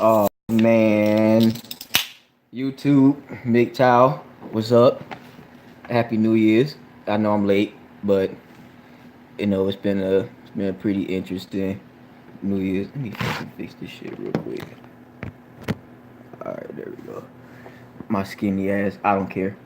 Oh man, YouTube, MGTOW, what's up? Happy New Year's. I know I'm late, but it's been a pretty interesting New Year's. Let me fucking fix this shit real quick. All right, there we go. My skinny ass, I don't care.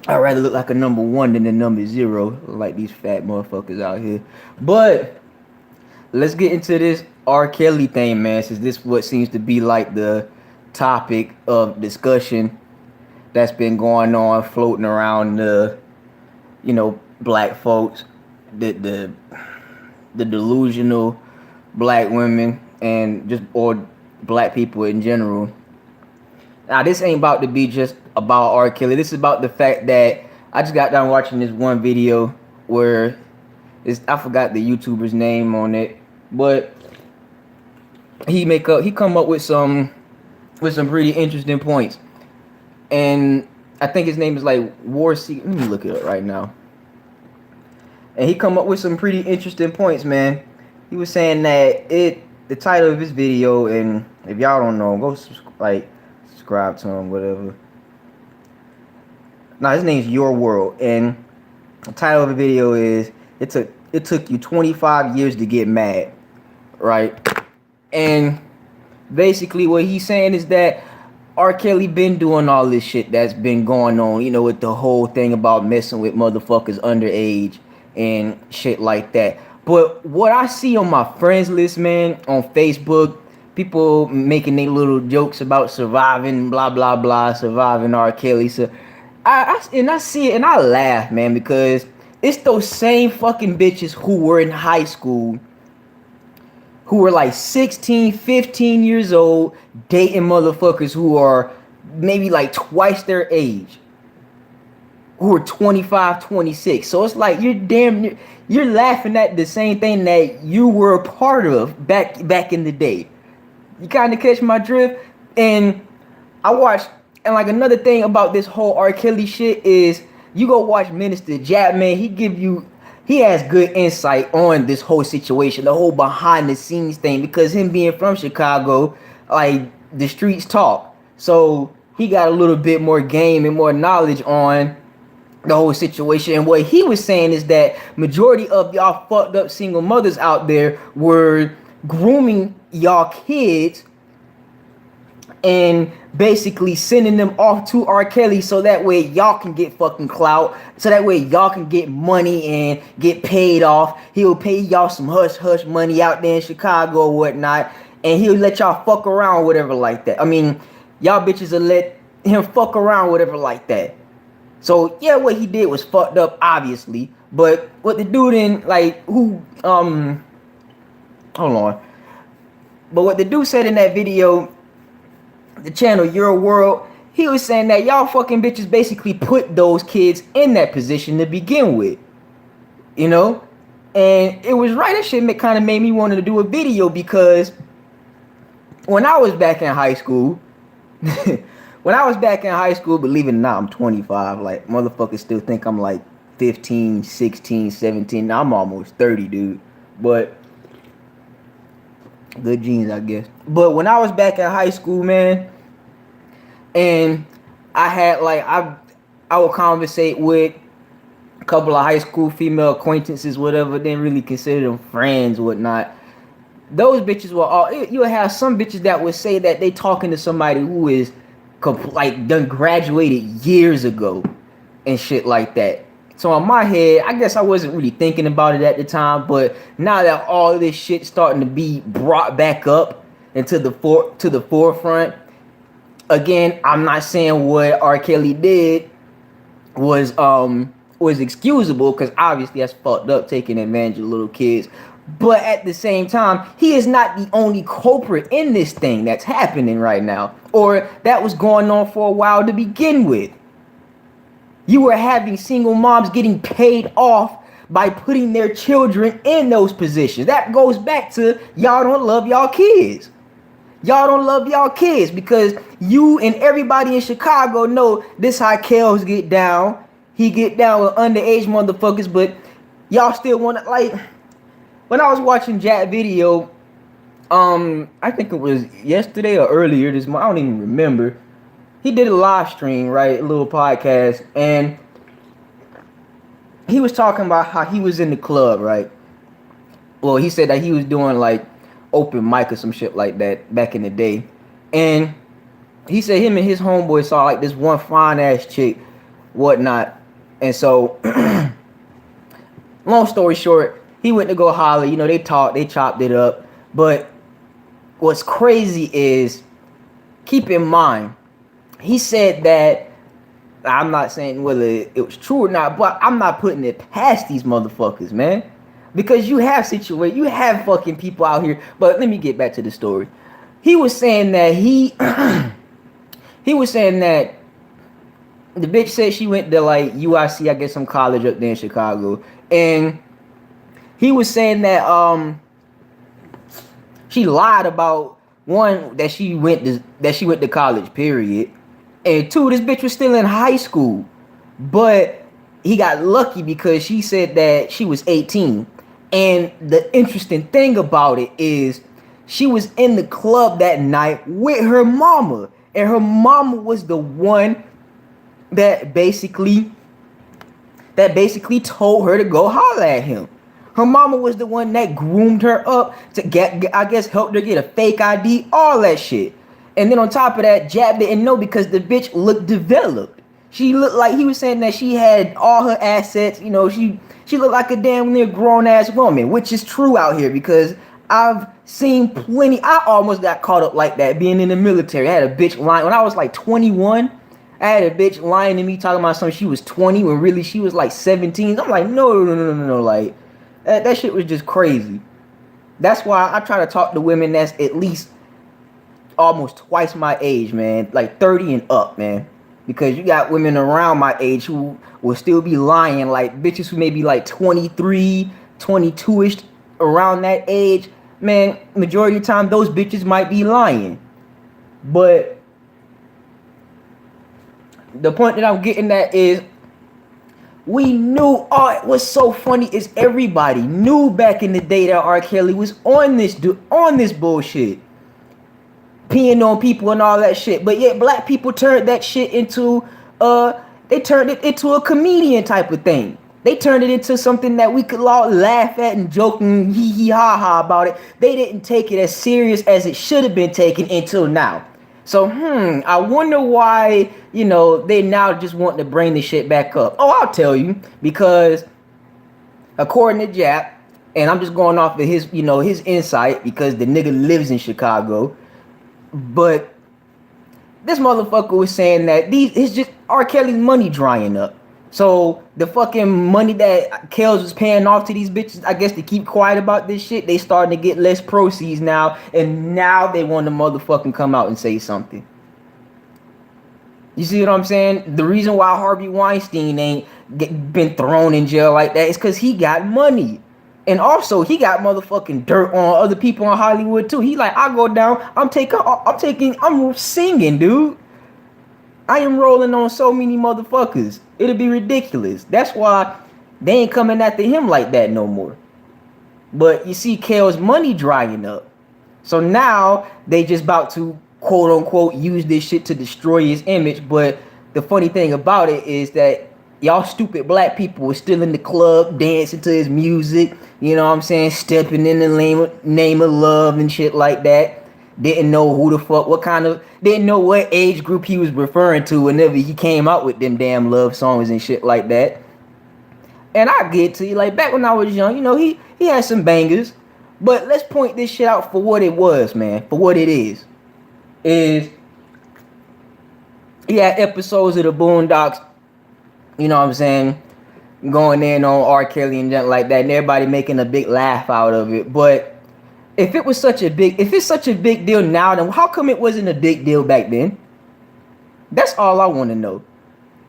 I'd rather look like a number one than a number zero, like these fat motherfuckers out here. But let's get into this R. Kelly thing, man. Since this what seems to be like the topic of discussion that's been going on, floating around black folks, the the delusional black women, and just or black people in general. Now, this ain't about to be just about R. Kelly. This is about the fact that I just got done watching this one video where I forgot the YouTuber's name on it, but he come up with some pretty interesting points, and I think his name is like War Secret. Let me look it up right now. And he come up with some pretty interesting points, man. He was saying that the title of his video, and if y'all don't know, go subscribe to him, whatever. Now his name's Your World, and the title of the video is it took you 25 years to get mad, right? And basically what he's saying is that R. Kelly been doing all this shit that's been going on, with the whole thing about messing with motherfuckers underage and shit like that. But what I see on my friends list, man, on Facebook, people making their little jokes about surviving, blah blah blah, surviving R. Kelly. So I see it and I laugh, man, because it's those same fucking bitches who were in high school, who were like 16, 15 years old, dating motherfuckers who are maybe like twice their age, who are 25, 26. So it's like you're laughing at the same thing that you were a part of back in the day. You kind of catch my drift? And I watched, and like another thing about this whole R. Kelly shit is you go watch Minister Jap, man. He has good insight on this whole situation, the whole behind the scenes thing, because him being from Chicago, like the streets talk. So he got a little bit more game and more knowledge on the whole situation. And what he was saying is that majority of y'all fucked up single mothers out there were grooming y'all kids and basically sending them off to R. Kelly so that way y'all can get fucking clout, so that way y'all can get money and get paid off. He'll pay y'all some hush hush money out there in Chicago or whatnot, and he'll let y'all fuck around, whatever like that. I mean, y'all bitches will let him fuck around, whatever like that. So yeah, what he did was fucked up, obviously. But what the dude in hold on. But what the dude said in that video, the channel Your World, he was saying that y'all fucking bitches basically put those kids in that position to begin with, and it was right. That shit kind of made me want to do a video, because when I was back in high school, believe it or not, I'm 25. Like, motherfuckers still think I'm like 15, 16, 17. Now I'm almost 30, dude. But good genes, I guess. But when I was back in high school, man, and I had I would conversate with a couple of high school female acquaintances, whatever. Didn't really consider them friends, whatnot. Those bitches were all. You would have some bitches that would say that they talking to somebody who is like done graduated years ago and shit like that. So in my head, I guess I wasn't really thinking about it at the time, but now that all this shit starting to be brought back up into the forefront, again, I'm not saying what R. Kelly did was excusable, because obviously that's fucked up, taking advantage of little kids. But at the same time, he is not the only culprit in this thing that's happening right now, or that was going on for a while to begin with. You were having single moms getting paid off by putting their children in those positions. That goes back to y'all don't love y'all kids. Y'all don't love y'all kids because you and everybody in Chicago know this how Kels get down. He get down with underage motherfuckers, but y'all still want to, like, when I was watching Jack video, I think it was yesterday or earlier this month. I don't even remember. He did a live stream, right? A little podcast, and he was talking about how he was in the club, right? Well, he said that he was doing like open mic or some shit like that back in the day, and he said him and his homeboy saw like this one fine ass chick, whatnot, and so long story short, he went to go holler. You know, they talked, they chopped it up, but what's crazy is, keep in mind, he said that, I'm not saying whether it was true or not, but I'm not putting it past these motherfuckers, man. Because you have fucking people out here. But let me get back to the story. He was saying that he was saying that the bitch said she went to like UIC, I guess some college up there in Chicago. And he was saying that she lied about, one, that she went to college, period. And two, this bitch was still in high school. But he got lucky because she said that she was 18. And the interesting thing about it is she was in the club that night with her mama. And her mama was the one that basically told her to go holler at him. Her mama was the one that groomed her up to get, I guess, helped her get a fake ID, all that shit. And then on top of that, Jab didn't know because the bitch looked developed. She looked like, he was saying that she had all her assets. You know, she looked like a damn near grown ass woman, which is true out here because I've seen plenty. I almost got caught up like that being in the military. I had a bitch lying when I was like 21. I had a bitch lying to me talking about something she was 20 when really she was like 17. I'm like, no. Like, that shit was just crazy. That's why I try to talk to women that's at least almost twice my age, man. Like 30 and up, man. Because you got women around my age who will still be lying. Like bitches who may be like 23, 22-ish, around that age. Man, majority of the time, those bitches might be lying. But the point that I'm getting at is, we knew, what's so funny is everybody knew back in the day that R. Kelly was on this bullshit, peeing on people and all that shit. But yet black people turned that shit into they turned it into a comedian type of thing. They turned it into something that we could all laugh at and joke and hee hee ha ha about it. They didn't take it as serious as it should have been taken until now. So, I wonder why, you know, they now just want to bring the shit back up. Oh, I'll tell you, because according to Jap, and I'm just going off of his, you know, his insight because the nigga lives in Chicago, but this motherfucker was saying that it's just R. Kelly's money drying up. So the fucking money that Kels was paying off to these bitches, I guess, to keep quiet about this shit, they starting to get less proceeds now, and now they want to motherfucking come out and say something. You see what I'm saying? The reason why Harvey Weinstein ain't been thrown in jail like that is because he got money. And also, he got motherfucking dirt on other people in Hollywood too. He like, I go down, I'm singing, dude. I am rolling on so many motherfuckers. It'll be ridiculous. That's why they ain't coming after him like that no more. But you see Kale's money drying up. So now they just about to, quote unquote, use this shit to destroy his image. But the funny thing about it is that y'all stupid black people were still in the club dancing to his music. You know what I'm saying? Stepping in the name of love and shit like that. Didn't know who the fuck, didn't know what age group he was referring to whenever he came out with them damn love songs and shit like that. And I get to you, like back when I was young, you know, he had some bangers. But let's point this shit out for what it was, man. For what it is. He had episodes of the Boondocks, you know what I'm saying, going in on R. Kelly and junk like that, and everybody making a big laugh out of it. But if it's such a big deal now, then how come it wasn't a big deal back then? That's all I want to know.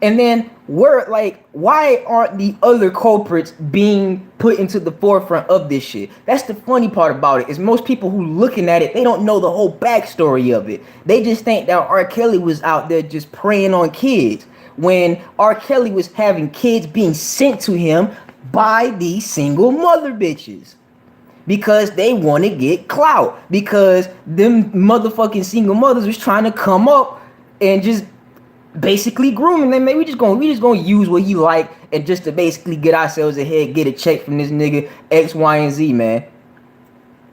And then why aren't the other culprits being put into the forefront of this shit? That's the funny part about it, is most people who looking at it, they don't know the whole backstory of it. They just think that R. Kelly was out there just preying on kids, when R. Kelly was having kids being sent to him by these single mother bitches. because they want to get clout, because them motherfucking single mothers was trying to come up and just basically grooming them. Man, we just gonna use what he like and just to basically get ourselves ahead, get a check from this nigga X, Y, and Z, man.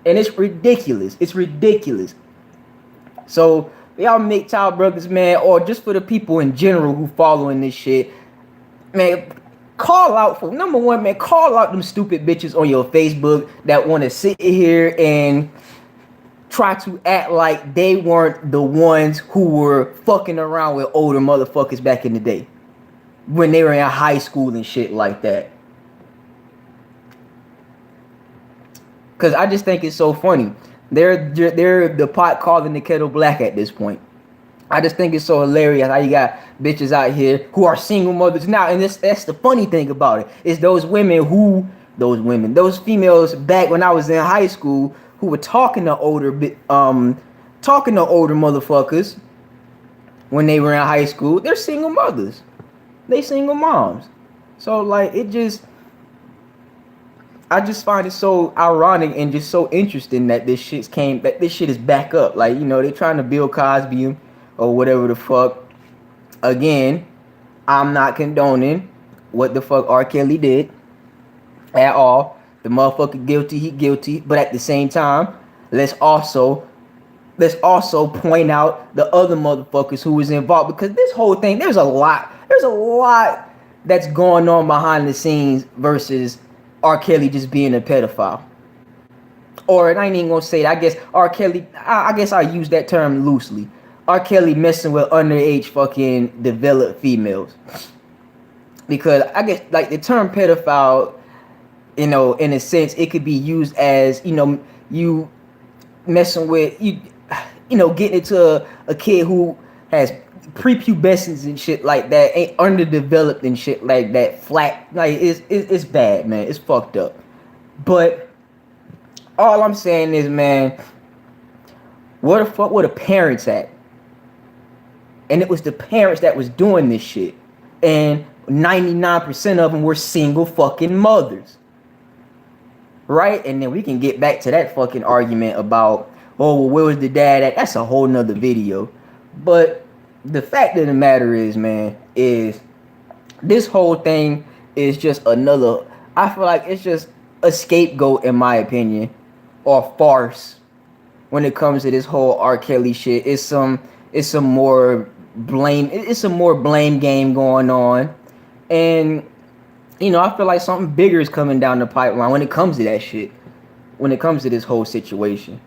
And it's ridiculous. It's ridiculous. So y'all MGTOW brothers, man, or just for the people in general who following this shit, man, call out for number one, man, call out them stupid bitches on your Facebook that want to sit here and try to act like they weren't the ones who were fucking around with older motherfuckers back in the day when they were in high school and shit like that. Cause I just think it's so funny. They're the pot calling the kettle black at this point. I just think it's so hilarious how you got bitches out here who are single mothers now, and that's the funny thing about it is those females back when I was in high school who were talking to older motherfuckers when they were in high school. They're single mothers, they single moms. So like I just find it so ironic and just so interesting that this shit is back up. Like, you know, they're trying to Bill Cosby or whatever the fuck. Again, I'm not condoning what the fuck R. Kelly did at all. The motherfucker guilty, he guilty. But at the same time, let's also point out the other motherfuckers who was involved, because this whole thing, there's a lot that's going on behind the scenes versus R. Kelly just being a pedophile. Or I ain't even gonna say it. I guess R. Kelly, I guess I use that term loosely. R. Kelly messing with underage fucking developed females. Because I guess like the term pedophile, you know, in a sense, it could be used as, you know, you messing with, you know, getting into a kid who has prepubescence and shit like that, ain't underdeveloped and shit like that, flat, like it's bad, man. It's fucked up. But all I'm saying is, man, where the fuck were the parents at? And it was the parents that was doing this shit, and 99% of them were single fucking mothers, right? And then we can get back to that fucking argument about, oh, well, where was the dad at? That's a whole nother video. But the fact of the matter is, man, is this whole thing is just another, I feel like it's just a scapegoat, in my opinion, or farce when it comes to this whole R. Kelly shit. It's some more blame game going on. And, you know, I feel like something bigger is coming down the pipeline when it comes to that shit, when it comes to this whole situation.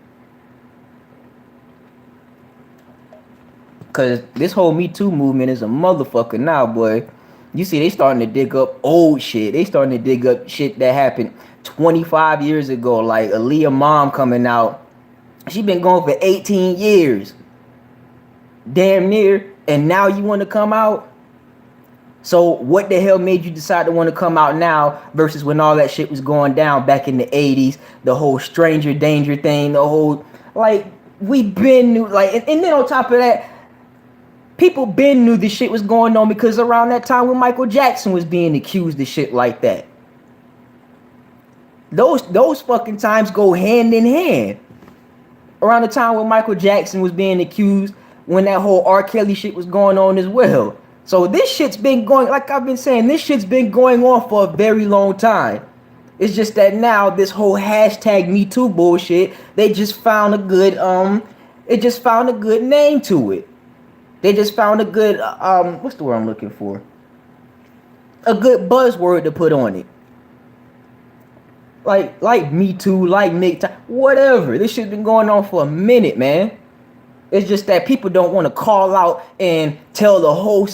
Cause this whole Me Too movement is a motherfucker now, boy. You see, they starting to dig up old shit. They starting to dig up shit that happened 25 years ago. Like Aaliyah mom coming out. She been going for 18 years. Damn near. And now you want to come out? So what the hell made you decide to want to come out now versus when all that shit was going down back in the 80s? The whole stranger danger thing, the whole, like, we been knew, like, and then on top of that, people been knew this shit was going on, because around that time when Michael Jackson was being accused of shit like that. Those fucking times go hand in hand. Around the time when Michael Jackson was being accused, when that whole R. Kelly shit was going on as well. So this shit's been going, like I've been saying, this shit's been going on for a very long time. It's just that now this whole hashtag Me Too bullshit, they just found a good name to it. They just found a good, what's the word I'm looking for? A good buzzword to put on it. Like Me Too, like MGTOW, whatever. This shit's been going on for a minute, man. It's just that people don't want to call out and tell the whole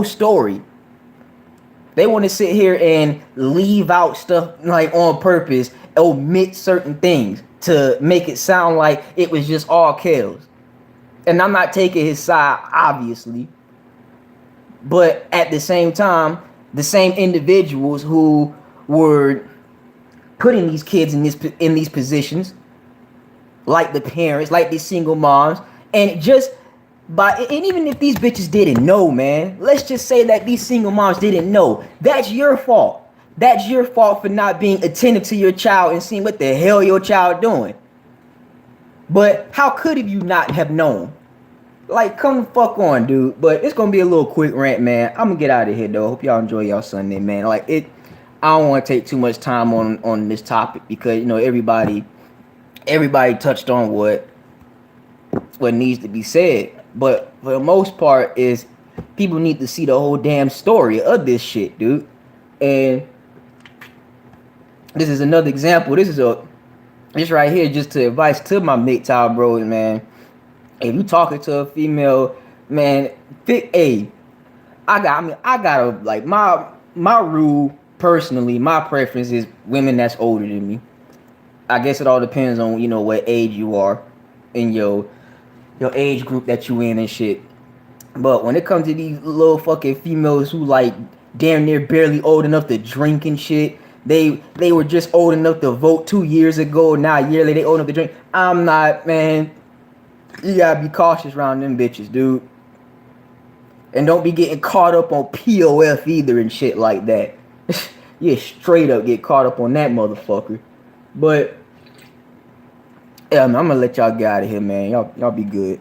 story. They want to sit here and leave out stuff like on purpose, omit certain things to make it sound like it was just all Kells. And I'm not taking his side, obviously. But at the same time, the same individuals who were putting these kids in these positions, like the parents, like these single moms, and even if these bitches didn't know, man, let's just say that these single moms didn't know. That's your fault. That's your fault for not being attentive to your child and seeing what the hell your child doing. But how could you not have known? Like, come the fuck on, dude. But it's gonna be a little quick rant, man. I'm gonna get out of here though. Hope y'all enjoy y'all Sunday, man. Like it, I don't want to take too much time on this topic because you know everybody touched on what needs to be said. But for the most part, is people need to see the whole damn story of this shit, dude. And this is another example. This right here just to advice to my MGTOW bros, man. If you talking to a female, man, I gotta like my rule personally, my preference is women that's older than me. I guess it all depends on what age you are in your age group that you in and shit. But when it comes to these little fucking females who like damn near barely old enough to drink and shit, they were just old enough to vote 2 years ago. Now a year later they old enough to drink. I'm not, man. You gotta be cautious around them bitches, dude. And don't be getting caught up on POF either and shit like that. Yeah, straight up get caught up on that motherfucker. But yeah, man, I'm gonna let y'all get out of here, man. Y'all be good.